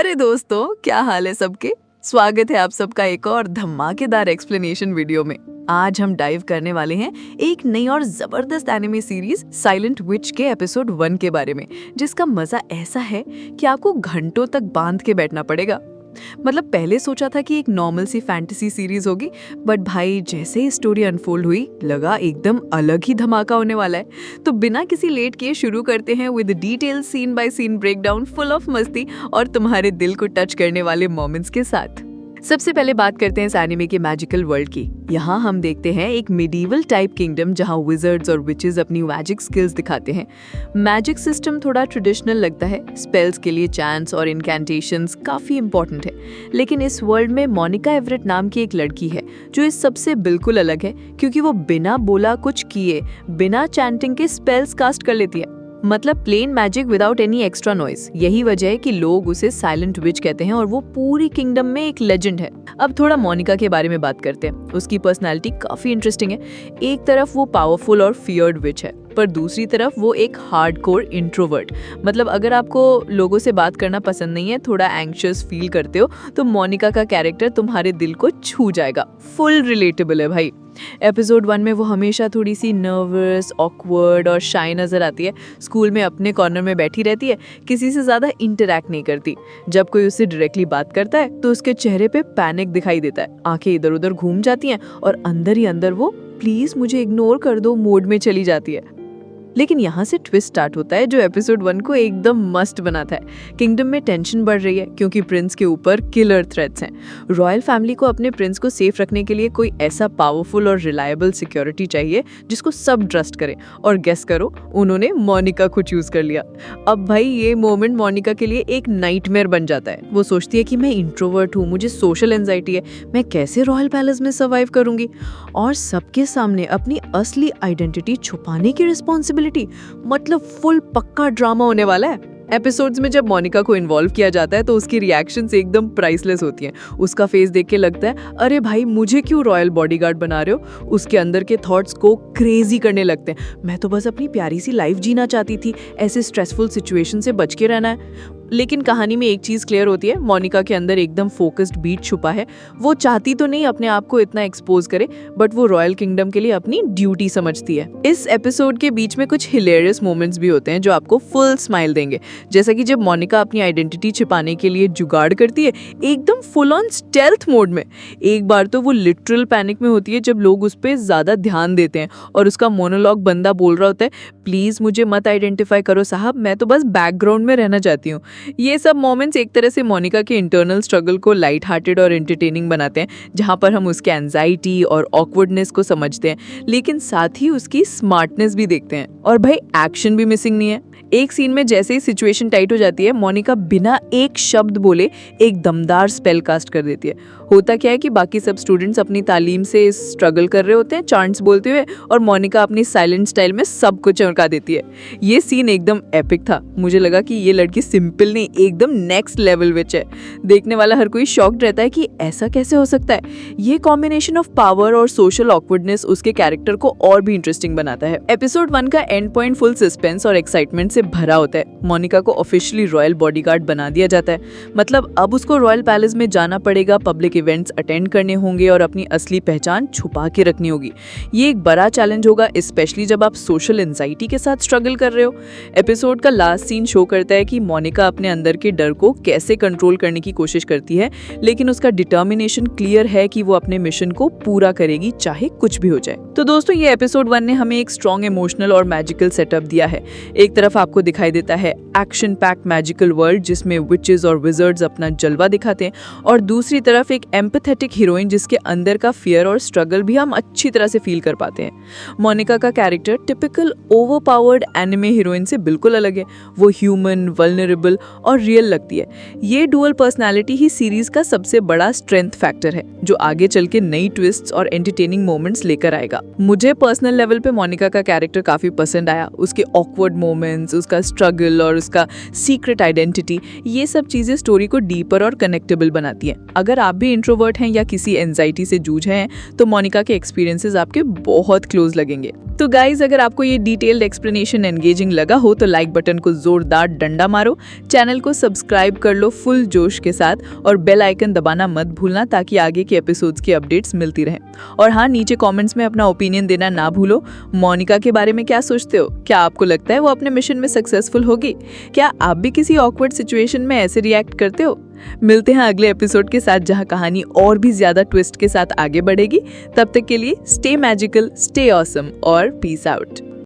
अरे दोस्तों, क्या हाल है सबके। स्वागत है आप सबका एक और धमाकेदार एक्सप्लेनेशन वीडियो में। आज हम डाइव करने वाले हैं एक नई और जबरदस्त एनिमे सीरीज साइलेंट विच के एपिसोड 1 के बारे में, जिसका मजा ऐसा है कि आपको घंटों तक बांध के बैठना पड़ेगा। मतलब पहले सोचा था कि एक नॉर्मल सी फैंटेसी सीरीज होगी, बट भाई जैसे ही स्टोरी अनफोल्ड हुई लगा एकदम अलग ही धमाका होने वाला है। तो बिना किसी लेट किए शुरू करते हैं with detail scene by scene breakdown full of मस्ती और तुम्हारे दिल को टच करने वाले मोमेंट्स के साथ। सबसे पहले बात करते हैं इस एनिमे के मैजिकल वर्ल्ड की। यहाँ हम देखते हैं एक मिडीवल टाइप किंगडम जहाँ विजर्ड्स और विचेस अपनी मैजिक स्किल्स दिखाते हैं। मैजिक सिस्टम थोड़ा ट्रेडिशनल लगता है, स्पेल्स के लिए चैंट्स और इनकैंटेशंस काफी इंपॉर्टेंट है। लेकिन इस वर्ल्ड में मोनिका एवरेट नाम की एक लड़की है जो इस सबसे बिल्कुल अलग है, क्योंकि वो बिना बोला कुछ किए बिना चैंटिंग के स्पेल्स कास्ट कर लेती है। मतलब plain magic without any extra noise. यही वजह है कि लोग उसे साइलेंट विच कहते हैं और वो पूरी किंगडम में एक लेजेंड है। अब थोड़ा मोनिका के बारे में बात करते हैं। उसकी पर्सनालिटी काफी इंटरेस्टिंग है। एक तरफ वो पावरफुल और फियर्ड विच है, पर दूसरी तरफ वो एक हार्डकोर इंट्रोवर्ट। मतलब अगर आपको लोगों से बात करना पसंद नहीं है, थोड़ा एंग्शियस फील करते हो, तो मोनिका का कैरेक्टर तुम्हारे दिल को छू जाएगा। फुल रिलेटेबल है भाई। एपिसोड 1 में वो हमेशा थोड़ी सी नर्वस, ऑकवर्ड और शाय नजर आती है। स्कूल में अपने कॉर्नर में बैठी रहती है, किसी से ज्यादा इंटरैक्ट नहीं करती। जब कोई उससे डायरेक्टली बात करता है तो उसके चेहरे पे पैनिक दिखाई देता है, आंखें इधर उधर घूम जाती हैं और अंदर ही अंदर वो प्लीज मुझे इग्नोर कर दो मोड में चली जाती है। लेकिन यहाँ से ट्विस्ट स्टार्ट होता है जो एपिसोड 1 को एकदम मस्ट बनाता है। किंगडम में टेंशन बढ़ रही है क्योंकि प्रिंस के ऊपर किलर थ्रेट्स हैं। रॉयल फैमिली को अपने प्रिंस को सेफ रखने के लिए कोई ऐसा पावरफुल और रिलायबल सिक्योरिटी चाहिए जिसको सब ट्रस्ट करें। और गेस करो, उन्होंने मोनिका को चूज कर लिया। अब भाई ये मोमेंट मोनिका के लिए एक नाइटमेयर बन जाता है। वो सोचती है कि मैं इंट्रोवर्ट हूँ, मुझे सोशल एंजाइटी है, मैं कैसे रॉयल पैलेस में सर्वाइव करूंगी, और सबके सामने अपनी असली आइडेंटिटी छुपाने की रिस्पॉन्सिबिलिटी। मतलब फुल पक्का ड्रामा होने वाला है। एपिसोड्स में जब मोनिका को इन्वॉल्व किया जाता है तो उसकी रिएक्शंस एकदम प्राइसलेस होती हैं। उसका फेस देख के लगता है अरे भाई मुझे क्यों रॉयल बॉडीगार्ड बना रहे हो। उसके अंदर के थॉट्स को क्रेजी करने लगते हैं। मैं तो बस अपनी प्यारी सी लाइफ जीना चाहती थी, ऐसे स्ट्रेसफुल सिचुएशन से बच के रहना है। लेकिन कहानी में एक चीज क्लियर होती है, मोनिका के अंदर एकदम फोकस्ड बीट छुपा है। वो चाहती तो नहीं अपने आप को इतना एक्सपोज करे, बट वो रॉयल किंगडम के लिए अपनी ड्यूटी समझती है। इस एपिसोड के बीच में कुछ हिलेरियस मोमेंट्स भी होते हैं जो आपको फुल स्माइल देंगे। जैसा कि जब मोनिका अपनी आइडेंटिटी छिपाने के लिए जुगाड़ करती है, एकदम फुल ऑन स्टेल्थ मोड में। एक बार तो वो लिटरल पैनिक में होती है जब लोग उस पर ज्यादा ध्यान देते हैं और उसका मोनोलॉग बंदा बोल रहा होता है, प्लीज मुझे मत आइडेंटिफाई करो साहब, मैं तो बस बैकग्राउंड में रहना चाहती हूँ। ये सब मोमेंट्स एक तरह से मोनिका के इंटरनल स्ट्रगल को लाइट हार्टेड और एंटरटेनिंग बनाते हैं, जहाँ पर हम उसके एंजाइटी और ऑकवर्डनेस को समझते हैं, लेकिन साथ ही उसकी स्मार्टनेस भी देखते हैं। और भाई एक्शन भी मिसिंग नहीं है। एक सीन में जैसे ही सिचुएशन टाइट हो जाती है, मोनिका बिना एक शब्द बोले एक दमदार स्पेल कास्ट कर देती है। होता क्या है कि बाकी सब स्टूडेंट्स अपनी तालीम से स्ट्रगल कर रहे होते हैं चांट्स बोलते हुए, और मोनिका अपनी साइलेंट स्टाइल में सब कुछ चमका देती है। ये सीन एकदम एपिक था। मुझे लगा कि ये लड़की सिंपल नहीं, एकदम नेक्स्ट लेवल विच है। देखने वाला हर कोई शॉक्ड रहता है कि ऐसा कैसे हो सकता है। ये कॉम्बिनेशन ऑफ पावर और सोशल ऑकवर्डनेस उसके कैरेक्टर को और भी इंटरेस्टिंग बनाता है। एपिसोड 1 का एंड पॉइंट फुल सस्पेंस और एक्साइटमेंट से भरा होता है। मोनिका को ऑफिशियली रॉयल बॉडीगार्ड बना दिया जाता है। मतलब अब उसको रॉयल पैलेस में जाना पड़ेगा, पब्लिक इवेंट्स अटेंड करने होंगे और अपनी असली पहचान छुपा के रखनी होगी। ये एक बड़ा चैलेंज होगा, स्पेशली जब आप सोशल एंजाइटी के साथ स्ट्रगल कर रहे हो। एपिसोड का लास्ट सीन शो करता है कि मोनिका अपने अंदर के डर को कैसे कंट्रोल करने की कोशिश करती है, लेकिन उसका डिटर्मिनेशन क्लियर है कि वो अपने मिशन को पूरा करेगी चाहे कुछ भी हो जाए। तो दोस्तों, ये एपिसोड 1 ने हमें एक स्ट्रॉन्ग इमोशनल और मैजिकल सेटअप दिया है। एक तरफ आपको दिखाई देता है एक्शन पैक्ड मैजिकल वर्ल्ड जिसमें विचेस और विजर्ड्स अपना जलवा दिखाते हैं, और दूसरी तरफ एक एम्पैथेटिक हीरोइन जिसके अंदर का फियर और स्ट्रगल भी हम अच्छी तरह से फील कर पाते हैं। मोनिका का character typical overpowered anime heroine से बिल्कुल अलग है। वो ह्यूमन, वल्नरेबल और रियल लगती है। ये डुअल पर्सनालिटी ही सीरीज का सबसे बड़ा स्ट्रेंथ फैक्टर है, जो आगे चल के नई ट्विस्ट्स और एंटरटेनिंग मोमेंट्स लेकर आएगा। मुझे पर्सनल लेवल पे मोनिका का कैरेक्टर काफी पसंद आया। उसके ऑकवर्ड मोमेंट्स एक्सपीरियंस, उसका स्ट्रगल और उसका सीक्रेट आइडेंटिटी, ये सब चीज़ें स्टोरी को डीपर और कनेक्टेबल बनाती हैं। अगर आप भी इंट्रोवर्ट हैं या किसी एंजाइटी से जूझ रहे हैं तो मोनिका के एक्सपीरियंसेस आपके बहुत क्लोज लगेंगे। तो गाइज, अगर आपको ये डिटेल्ड एक्सप्लेनेशन एंगेजिंग लगा हो तो लाइक बटन को जोरदार डंडा मारो, चैनल को सब्सक्राइब कर लो फुल जोश के साथ और बेल आइकन दबाना मत भूलना ताकि आगे के एपिसोड्स की अपडेट्स मिलती रहें। और हाँ, नीचे कमेंट्स में अपना ओपिनियन देना ना भूलो। मोनिका के बारे में क्या सोचते हो? क्या आपको लगता है वो अपने मिशन में सक्सेसफुल होगी? क्या आप भी किसी ऑकवर्ड सिचुएशन में ऐसे रिएक्ट करते हो? मिलते हैं अगले एपिसोड के साथ जहां कहानी और भी ज्यादा ट्विस्ट के साथ आगे बढ़ेगी। तब तक के लिए स्टे मैजिकल, स्टे ऑसम और पीस आउट।